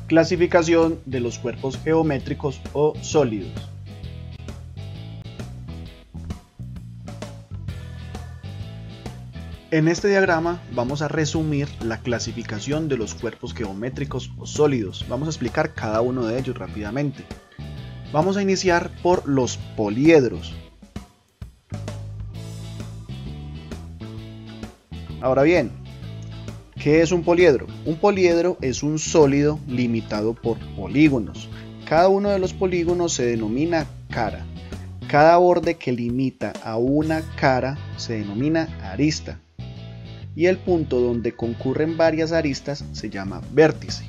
Clasificación de los cuerpos geométricos o sólidos. En este diagrama vamos a resumir la clasificación de los cuerpos geométricos o sólidos. Vamos a explicar cada uno de ellos rápidamente. Vamos a iniciar por los poliedros. Ahora bien, ¿qué es un poliedro? Un poliedro es un sólido limitado por polígonos. Cada uno de los polígonos se denomina cara. Cada borde que limita a una cara se denomina arista. Y el punto donde concurren varias aristas se llama vértice.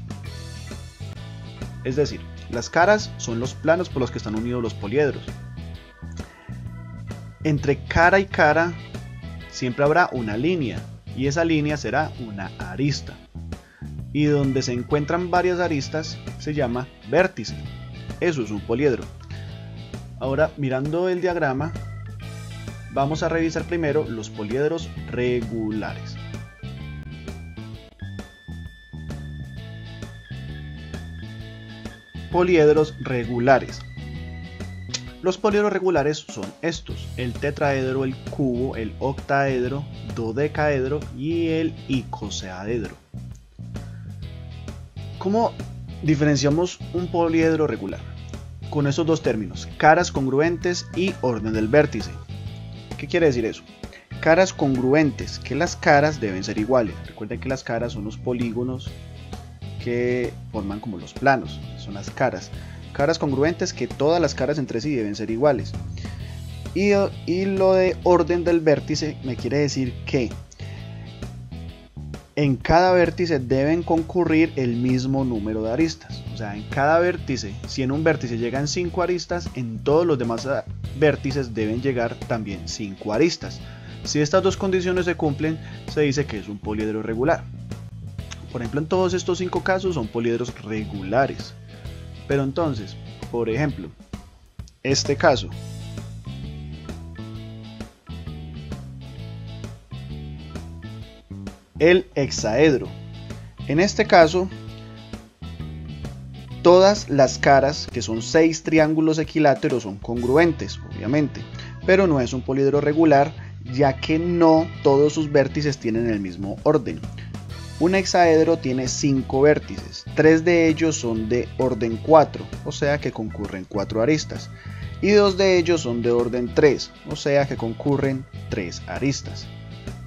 Es decir, las caras son los planos por los que están unidos los poliedros. Entre cara y cara siempre habrá una línea, y esa línea será una arista. Y donde se encuentran varias aristas se llama vértice. Eso es un poliedro. Ahora, mirando el diagrama, vamos a revisar primero los poliedros regulares. Poliedros regulares. Los poliedros regulares son estos: el tetraedro, el cubo, el octaedro, dodecaedro y el icosaedro. ¿Cómo diferenciamos un poliedro regular? Con estos dos términos: caras congruentes y orden del vértice. ¿Qué quiere decir eso? Caras congruentes, que las caras deben ser iguales. Recuerden que las caras son los polígonos que forman como los planos, son las caras. Caras congruentes, que todas las caras entre sí deben ser iguales. Y lo de orden del vértice me quiere decir que en cada vértice deben concurrir el mismo número de aristas. O sea, en cada vértice, si en un vértice llegan 5 aristas, en todos los demás vértices deben llegar también 5 aristas. Si estas dos condiciones se cumplen, se dice que es un poliedro regular. Por ejemplo, en todos estos 5 casos son poliedros regulares. Pero entonces, por ejemplo, este caso, el hexaedro. En este caso, todas las caras, que son 6 triángulos equiláteros, son congruentes, obviamente, pero no es un poliedro regular, ya que no todos sus vértices tienen el mismo orden. Un hexaedro tiene 5 vértices, 3 de ellos son de orden 4, o sea que concurren 4 aristas, y 2 de ellos son de orden 3, o sea que concurren 3 aristas.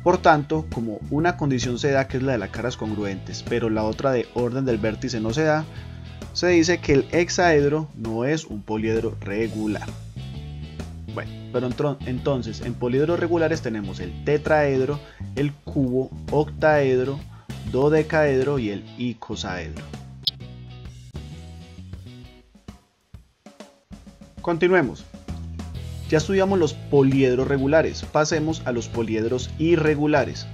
Por tanto, como una condición se da, que es la de las caras congruentes, pero la otra de orden del vértice no se da, se dice que el hexaedro no es un poliedro regular. Bueno, pero entonces en poliedros regulares tenemos el tetraedro, el cubo, octaedro, dodecaedro y el icosaedro. Continuemos. Ya estudiamos los poliedros regulares, pasemos a los poliedros irregulares.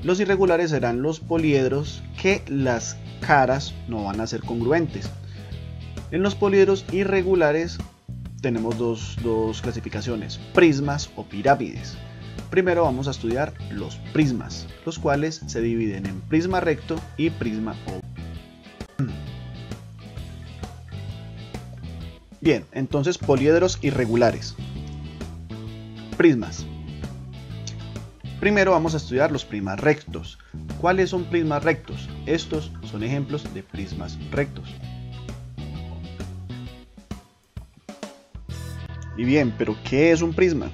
Los irregulares serán los poliedros que las caras no van a ser congruentes. En los poliedros irregulares tenemos dos clasificaciones: prismas o pirámides. Primero vamos a estudiar los prismas, los cuales se dividen en prisma recto y prisma oblongo. Bien, entonces poliedros irregulares. Prismas. Primero vamos a estudiar los prismas rectos. ¿Cuáles son prismas rectos? Estos son ejemplos de prismas rectos. Y bien, ¿pero qué es un prisma?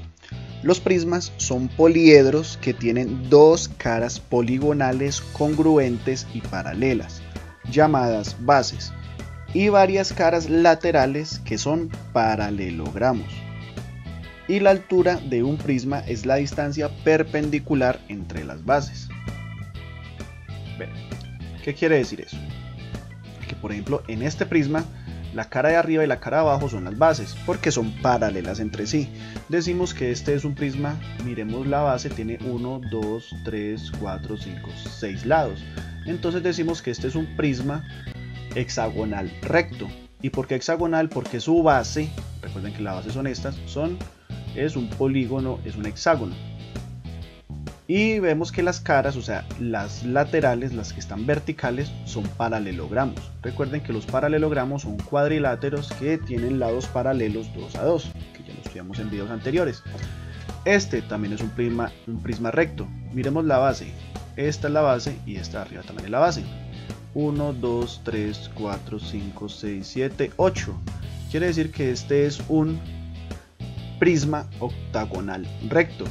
Los prismas son poliedros que tienen 2 caras poligonales congruentes y paralelas, llamadas bases, y varias caras laterales que son paralelogramos. Y la altura de un prisma es la distancia perpendicular entre las bases. ¿Qué quiere decir eso? Que por ejemplo en este prisma la cara de arriba y la cara de abajo son las bases, porque son paralelas entre sí. Decimos que este es un prisma, miremos la base, tiene 1, 2, 3, 4, 5, 6 lados. Entonces decimos que este es un prisma hexagonal recto. ¿Y por qué hexagonal? Porque su base, recuerden que las bases son estas, es un polígono, es un hexágono. Y vemos que las caras, o sea, las laterales, las que están verticales, son paralelogramos. Recuerden que los paralelogramos son cuadriláteros que tienen lados paralelos 2 a 2, que ya lo estudiamos en videos anteriores. Este también es un prisma recto. Miremos la base. Esta es la base y esta de arriba también es la base. 1, 2, 3, 4, 5, 6, 7, 8. Quiere decir que este es un prisma octagonal recto.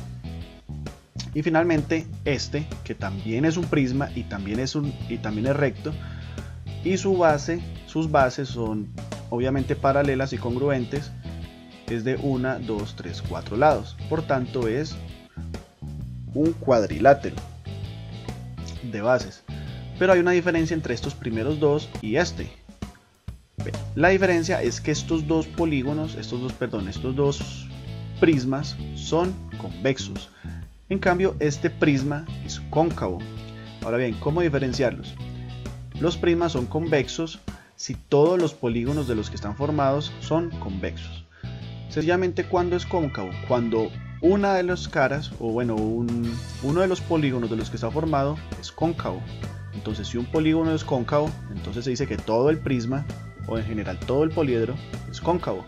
Y finalmente este, que también es un prisma y también es recto, y sus bases son obviamente paralelas y congruentes, es de 1, 2, 3, 4 lados. Por tanto es un cuadrilátero de bases. Pero hay una diferencia entre estos primeros dos y este. La diferencia es que estos dos polígonos, estos dos prismas son convexos. En cambio, este prisma es cóncavo. Ahora bien, ¿cómo diferenciarlos? Los prismas son convexos si todos los polígonos de los que están formados son convexos. Sencillamente, ¿cuándo es cóncavo? Cuando una de las caras, o bueno, uno de los polígonos de los que está formado es cóncavo. Entonces, si un polígono es cóncavo, entonces se dice que todo el prisma, o en general todo el poliedro, es cóncavo.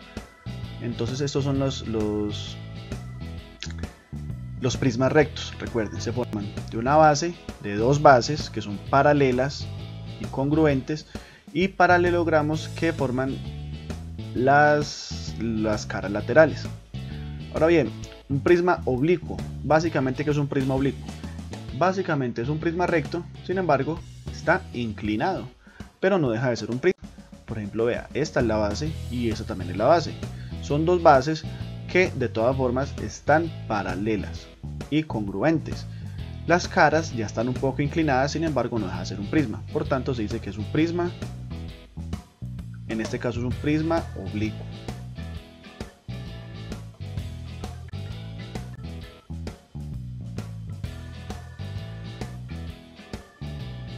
Entonces, estos son los prismas rectos. Recuerden, se forman de una base, de dos bases que son paralelas y congruentes, y paralelogramos que forman las caras laterales. Ahora bien, un prisma oblicuo. Básicamente, ¿qué es un prisma oblicuo? Básicamente es un prisma recto, sin embargo está inclinado, pero no deja de ser un prisma. Por ejemplo, vea, esta es la base y esta también es la base. Son dos bases que de todas formas están paralelas y congruentes. Las caras ya están un poco inclinadas, sin embargo no deja de ser un prisma. Por tanto se dice que es un prisma, en este caso es un prisma oblicuo.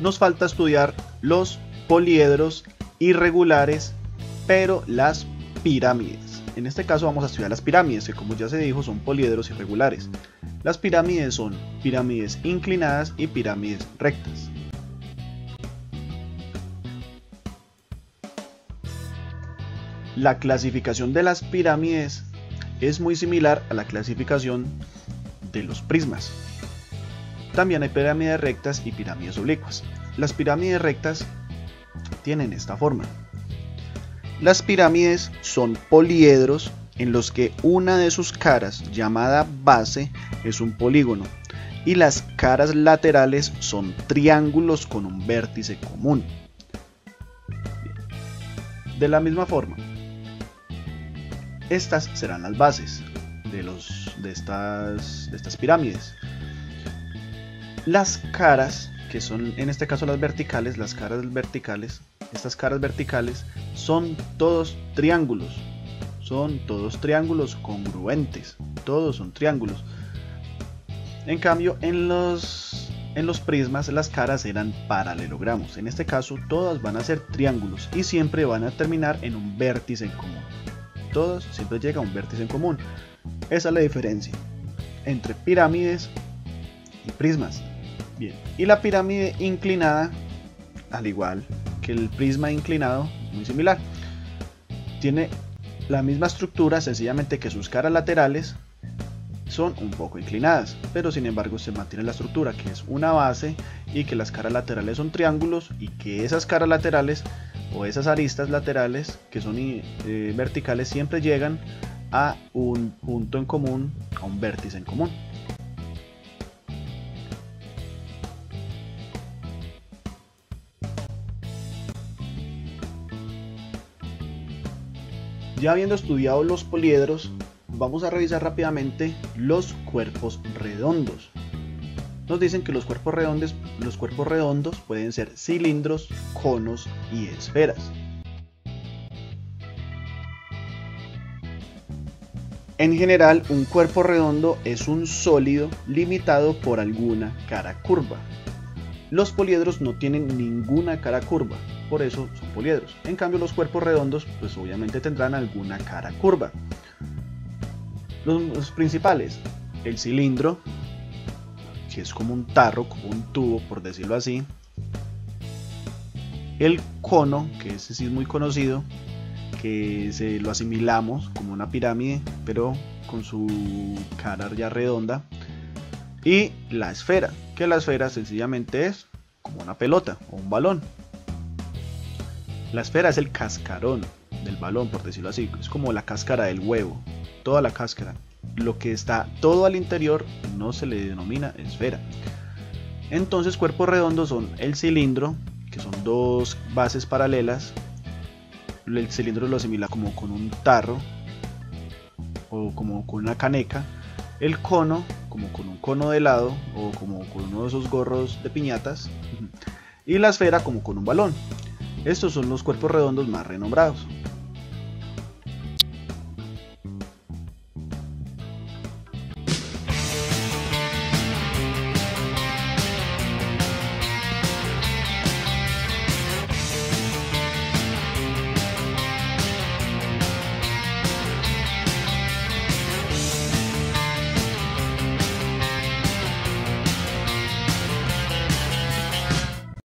Nos falta estudiar los poliedros irregulares, pero las pirámides. En este caso vamos a estudiar las pirámides, que como ya se dijo son poliedros irregulares. Las pirámides son pirámides inclinadas y pirámides rectas. La clasificación de las pirámides es muy similar a la clasificación de los prismas. También hay pirámides rectas y pirámides oblicuas. Las pirámides rectas tienen esta forma. Las pirámides son poliedros en los que una de sus caras, llamada base, es un polígono, y las caras laterales son triángulos con un vértice común. De la misma forma, estas serán las bases de estas pirámides. Las caras, que son en este caso las verticales, estas caras verticales son todos triángulos. Son todos triángulos congruentes. Todos son triángulos. En cambio, en los prismas las caras eran paralelogramos. En este caso, todas van a ser triángulos y siempre van a terminar en un vértice en común. Todos siempre llega a un vértice en común. Esa es la diferencia entre pirámides y prismas. Bien, y la pirámide inclinada, al igual que el prisma inclinado, es muy similar. Tiene la misma estructura, sencillamente que sus caras laterales son un poco inclinadas, pero sin embargo se mantiene la estructura, que es una base y que las caras laterales son triángulos, y que esas caras laterales o esas aristas laterales que son verticales siempre llegan a un punto en común, a un vértice en común. Ya habiendo estudiado los poliedros, vamos a revisar rápidamente los cuerpos redondos. Nos dicen que los cuerpos redondos pueden ser cilindros, conos y esferas. En general, un cuerpo redondo es un sólido limitado por alguna cara curva. Los poliedros no tienen ninguna cara curva, por eso son poliedros. En cambio, los cuerpos redondos pues obviamente tendrán alguna cara curva. Los principales, el cilindro, que es como un tarro, como un tubo, por decirlo así. El cono, que ese sí es muy conocido, que se lo asimilamos como una pirámide, pero con su cara ya redonda. Y la esfera, que la esfera sencillamente es como una pelota o un balón. La esfera es el cascarón del balón, por decirlo así, es como la cáscara del huevo, toda la cáscara. Lo que está todo al interior no se le denomina esfera. Entonces, cuerpos redondos son el cilindro, que son dos bases paralelas. El cilindro lo asimila como con un tarro o como con una caneca. El cono como con un cono de helado o como con uno de esos gorros de piñatas. Y la esfera como con un balón. Estos son los cuerpos redondos más renombrados.